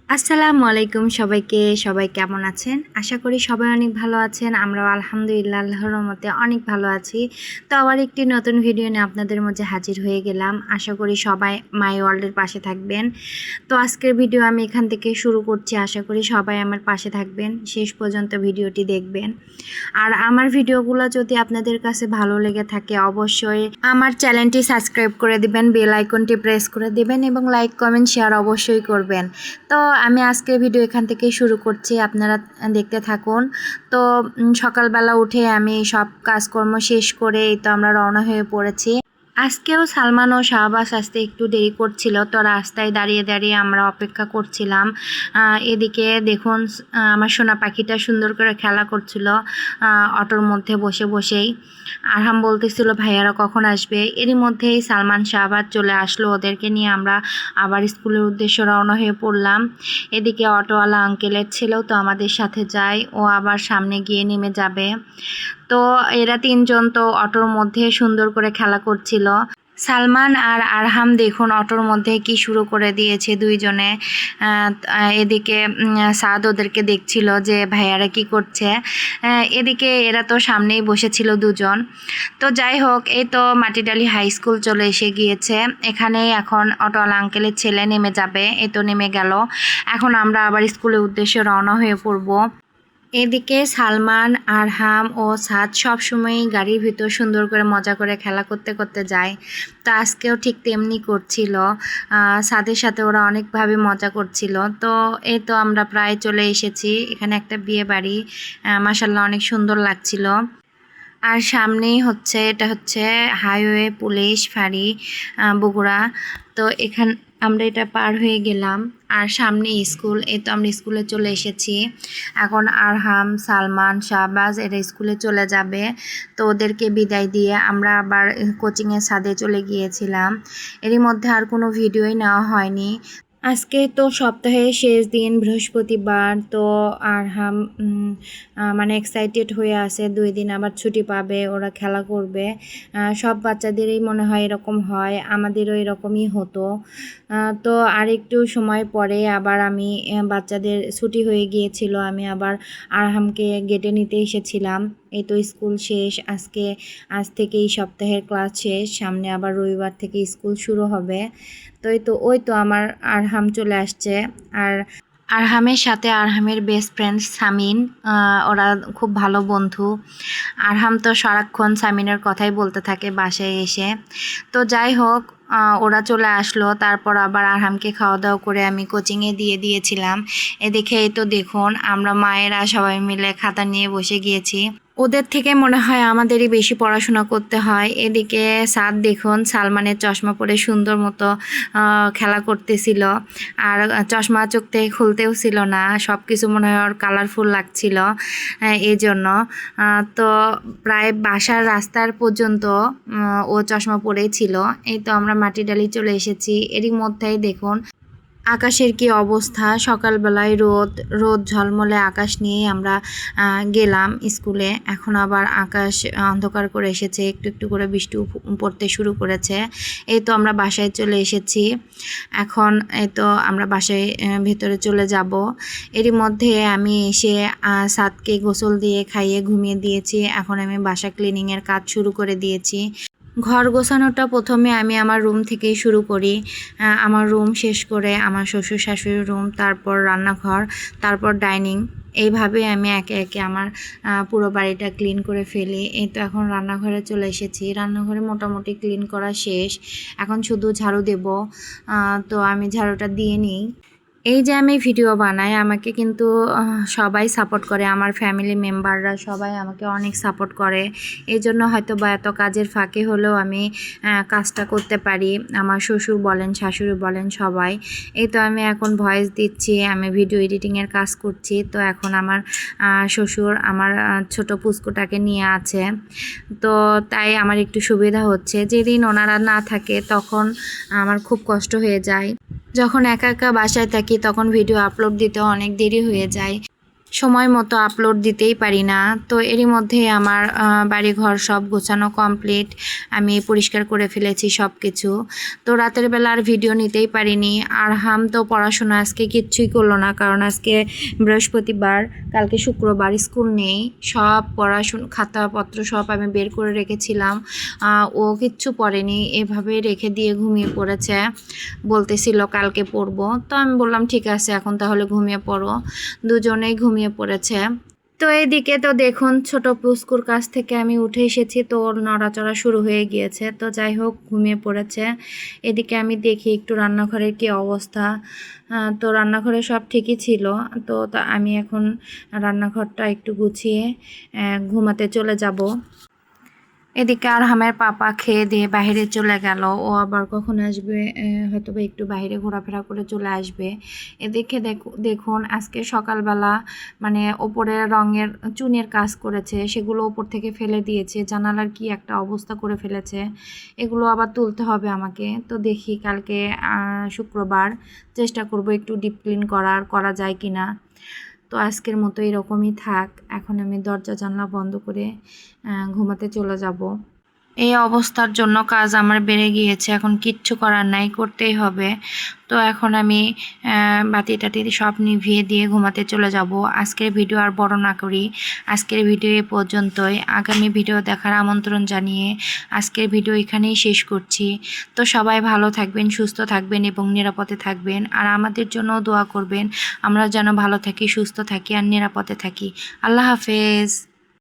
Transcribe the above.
আসসালামু আলাইকুম সবাইকে। সবাই কেমন আছেন? আশা করি সবাই অনেক ভালো আছেন। আমরাও আলহামদুলিল্লাহ আল্লাহর রহমতে অনেক ভালো আছি। তো আবার একটি নতুন ভিডিও নিয়ে আপনাদের মাঝে হাজির হয়ে গেলাম। আশা করি সবাই মাই ওয়ার্ল্ডের পাশে থাকবেন। তো আজকের ভিডিও আমি এখান থেকে শুরু করছি। আশা করি সবাই আমার পাশে থাকবেন, শেষ পর্যন্ত ভিডিওটি দেখবেন। আর আমার ভিডিওগুলো যদি আপনাদের কাছে ভালো লেগে থাকে অবশ্যই আমার চ্যানেলটি সাবস্ক্রাইব করে দিবেন, বেল আইকনটি প্রেস করে দিবেন এবং লাইক কমেন্ট শেয়ার অবশ্যই করবেন। তো আমি আজকে ভিডিও এখান থেকে শুরু করছি, আপনারা দেখতে থাকুন। তো সকালবেলা উঠে আমি সব কাজকর্ম শেষ করে এই তো আমরা রওনা হয়ে পড়েছি। আজকেও সালমান ও শাহবাজ আসতে একটু দেরি করছিল, তো রাস্তায় দাঁড়িয়ে দাঁড়িয়ে আমরা অপেক্ষা করছিলাম। এদিকে দেখুন আমার সোনা পাখিটা সুন্দর করে খেলা করছিল অটোর মধ্যে বসে বসেই। আরহাম বলতেছিল ভাইয়ারা কখন আসবে। এরই মধ্যেই সালমান শাহবাজ চলে আসলো, ওদেরকে নিয়ে আমরা আবার স্কুলের উদ্দেশ্যে রওনা হয়ে পড়লাম। এদিকে অটোওয়ালা আঙ্কেলের ছেলেও তো আমাদের সাথে যায়, ও আবার সামনে গিয়ে নেমে যাবে। তো এরা তিনজন তো অটোর মধ্যে সুন্দর করে খেলা করছিল। সালমান আর আরহাম দেখুন অটোর মধ্যে কি শুরু করে দিয়েছে দুইজনে। এদিকে সাদ ওদেরকে দেখছিল যে ভাইয়ারা কি করছে। এদিকে এরা তো সামনেই বসেছিল দুজন। তো যাই হোক, এই তো মাটিডালি হাই স্কুল চলে এসে গিয়েছে। এখানেই এখন অটোওয়ালা আঙ্কেলের ছেলে নেমে যাবে, এই তো নেমে গেল। এখন আমরা আবার স্কুলের উদ্দেশ্যে রওনা হয়ে পড়ব। এদিকে সালমান, আরহাম ও সাদ সবসময়ই গাড়ির ভিতর সুন্দর করে মজা করে খেলা করতে করতে যায়। তো আজকেও ঠিক তেমনি করছিল, সাদের সাথে ওরা অনেকভাবে মজা করছিল। তো এই তো আমরা প্রায় চলে এসেছি। এখানে একটা বিয়ে বাড়ি, মাশাআল্লাহ অনেক সুন্দর লাগছিল। আর সামনেই এটা হচ্ছে হাইওয়ে পুলিশ ফাঁড়ি বগুড়া। তো আমরা এটা পার হয়ে গেলাম আর সামনে স্কুল। এই তো আমরা স্কুলে চলে এসেছি। এখন আরহাম, সালমান, শাহবাজ এরা স্কুলে চলে যাবে। তো ওদেরকে বিদায় দিয়ে আমরা আবার কোচিংয়ের ছাদে চলে গিয়েছিলাম। এরই মধ্যে আর কোনো ভিডিওই নেওয়া হয়নি। আজকে তো সপ্তাহের শেষ দিন, বৃহস্পতিবার। তো আরহাম মানে এক্সাইটেড হয়ে আছে, 2 দিন আবার ছুটি পাবে, ওরা খেলা করবে। সব বাচ্চাদেরই মনে হয় এরকম হয়, আমাদেরও এরকমই হতো। তো আর একটু সময় পরে আবার আমি বাচ্চাদের ছুটি হয়ে গিয়েছিল, আমি আবার আরহামকে গেটে নিতে এসেছিলাম। এই তো স্কুল শেষ আজ থেকে এই সপ্তাহের ক্লাস শেষ, সামনে আবার রবিবার থেকে স্কুল শুরু হবে। তো ওই তো আমার আরহাম চলে আসছে। আর আরহামের সাথে আরহামের বেস্ট ফ্রেন্ড সামিন, ওরা খুব ভালো বন্ধু। আরহাম তো সারাক্ষণ সামিনের কথাই বলতে থাকে বাসায় এসে। তো যাই হোক, ওরা চলে আসলো। তারপর আবার আরহামকে খাওয়া দাওয়া করে আমি কোচিংয়ে দিয়ে দিয়েছিলাম। এদিকে এই তো দেখুন আমরা মায়েরা সবাই মিলে খাতা নিয়ে বসে গিয়েছি। ওদের থেকে মনে হয় আমাদেরই বেশি পড়াশোনা করতে হয়। এদিকে সাদ দেখুন সালমানের চশমা পরে সুন্দর মতো খেলা করতেছিল। আর চশমা চোখ থেকে খুলতেও ছিল না, সব কিছু মনে হয় ওর কালারফুল লাগছিল। এই জন্য তো প্রায় বাসার রাস্তার পর্যন্ত ও চশমা পরেই ছিল। এই তো আমরা মাটিডালি চলে এসেছি। এরই মধ্যেই দেখুন আকাশের কি অবস্থা। সকালবেলায় রোদ ঝলমলে আকাশ নিয়ে আমরা গেলাম স্কুলে। এখন আবার আকাশ অন্ধকার করে এসেছে, একটু একটু করে বৃষ্টি পড়তে শুরু করেছে। এই তো আমরা বাসায় চলে এসেছি। এখন এই তো আমরা বাসায় ভেতরে চলে যাব। এরই মধ্যে আমি এসে সাদকে গোসল দিয়ে খাইয়ে ঘুমিয়ে দিয়েছি। এখন আমি বাসা ক্লিনিংয়ের কাজ শুরু করে দিয়েছি। ঘর গোছানোটা প্রথমে আমি আমার রুম থেকেই শুরু করি। আমার রুম শেষ করে আমার শ্বশুর শাশুড়ির রুম, তারপর রান্নাঘর, তারপর ডাইনিং। এইভাবে আমি একে একে আমার পুরো বাড়িটা ক্লিন করে ফেলি। এই তো এখন রান্নাঘরে চলে এসেছি। রান্নাঘরে মোটামুটি ক্লিন করা শেষ, এখন শুধু ঝাড়ু দেব। তো আমি ঝাড়ুটা দিয়ে নিই। এই যে আমি ভিডিও বানাই, আমাকে কিন্তু সবাই সাপোর্ট করে, আমার ফ্যামিলি মেম্বাররা সবাই আমাকে অনেক সাপোর্ট করে। এই জন্য হয়তো বা এত কাজের ফাঁকে হলেও আমি কাজটা করতে পারি। আমার শ্বশুর বলেন, শাশুড়ি বলেন, সবাই। এই তো আমি এখন ভয়েস দিচ্ছি, আমি ভিডিও এডিটিংয়ের কাজ করছি। তো এখন আমার শ্বশুর আমার ছোট পুস্কুটাকে নিয়ে আছে, তো তাই আমার একটু সুবিধা হচ্ছে। যেদিন ওনারা না থাকে তখন আমার খুব কষ্ট হয়ে যায়। যখন একা একা বাসায় থাকি তখন ভিডিও আপলোড দিতে অনেক দেরি হয়ে যায়। সময় মতো আপলোড দিতেই পারি না। তো এরই মধ্যে আমার বাড়িঘর সব গোছানো কমপ্লিট, আমি পরিষ্কার করে ফেলেছি সব কিছু। তো রাতের বেলা আর ভিডিও নিতেই পারিনি। আর হাম তো পড়াশোনা আজকে কিচ্ছুই করলো না, কারণ আজকে বৃহস্পতিবার, কালকে শুক্রবার, স্কুল নেই। সব পড়াশোনা খাতাপত্র সব আমি বের করে রেখেছিলাম, ও কিচ্ছু পড়েনি, এভাবে রেখে দিয়ে ঘুমিয়ে পড়েছে। বলতেছিল কালকে পড়বো, তো আমি বললাম ঠিক আছে এখন তাহলে ঘুমিয়ে পড়ো। দুজনেই ঘুমিয়ে পড়েছে। তো এইদিকে তো দেখুন ছোট পুস্কুর কাছ থেকে আমি উঠে এসেছি, তো ওর নড়াচড়া শুরু হয়ে গিয়েছে। তো যাই হোক ঘুমিয়ে পড়েছে। এদিকে আমি দেখি একটু রান্নাঘরের কি অবস্থা। তো রান্নাঘরে সব ঠিকই ছিল। তো আমি এখন রান্নাঘরটা একটু গুছিয়ে ঘুমাতে চলে যাব। এদিকে আরহামের পাপা খেয়ে দিয়ে বাইরে চলে গেল। ও আবার কখন আসবে, হয়তো বা একটু বাইরে ঘোরাফেরা করে চলে আসবে। এদিকে দেখুন আজকে সকালবেলা মানে ওপরে রঙের চুনের কাজ করেছে, সেগুলো ওপর থেকে ফেলে দিয়েছে, জানালার কি একটা অবস্থা করে ফেলেছে। এগুলো আবার তুলতে হবে আমাকে। তো দেখি কালকে শুক্রবার চেষ্টা করব একটু ডিপ ক্লিন করা যায় কি না। তো আজকের মতো এরকমই থাক। এখন আমি দরজা জানলা বন্ধ করে ঘুমাতে চলে যাব। এই অবস্থার জন্য কাজ আমার বেড়ে গিয়েছে, এখন কিচ্ছু করার নাই, করতেই হবে। তো এখন আমি বাতি টাতি সব নিভিয়ে দিয়ে ঘুমাতে চলে যাব। আজকের ভিডিও আর বড় না করি, আজকের ভিডিও এ পর্যন্তই। আগামী ভিডিও দেখার আমন্ত্রণ জানিয়ে আজকের ভিডিও এখানেই শেষ করছি। তো সবাই ভালো থাকবেন, সুস্থ থাকবেন এবং নিরাপদে থাকবেন। আর আমাদের জন্য দোয়া করবেন, আমরা যেন ভালো থাকি, সুস্থ থাকি আর নিরাপদে থাকি। আল্লাহ হাফেজ।